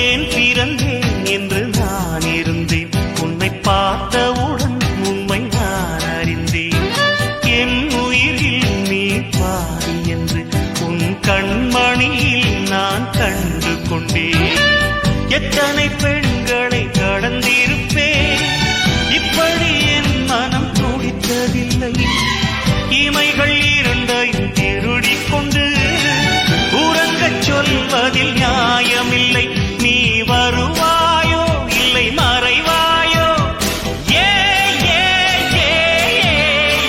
ஏன் பிறந்தேன் என்று நான் இருந்தேன், உன்னை பார்த்தவுடன் உண்மை நான் அறிந்தேன். என் உயிரில் நீ பாதி என்று உன் கண்மணியில் நான் கண்டு கொண்டேன். எத்தனை பெண்களை கடந்திருப்பேன், இப்படி என் மனம் துடித்ததில்லை. இமைகள் இரண்டையும் திருடிக் கொண்டு உறங்கச் சொல்வதில் நியாயமில்லை. நீ வருவாயோ இல்லை மறைவாயோ, ஏ ஏ ஏ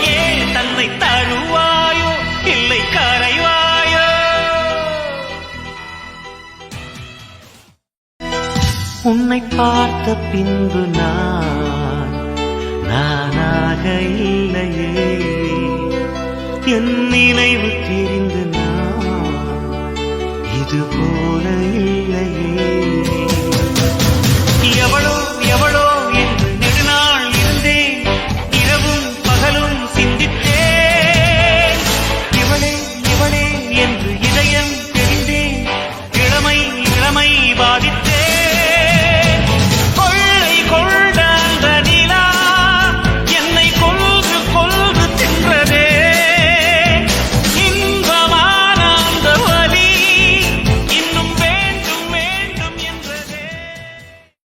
ஏ தன்னை தருவாயோ இல்லை கரைவாயோ. உன்னை பார்த்த பின்பு நானாக இல்லையே, என் நினைவு தெரிந்து நான் இது போல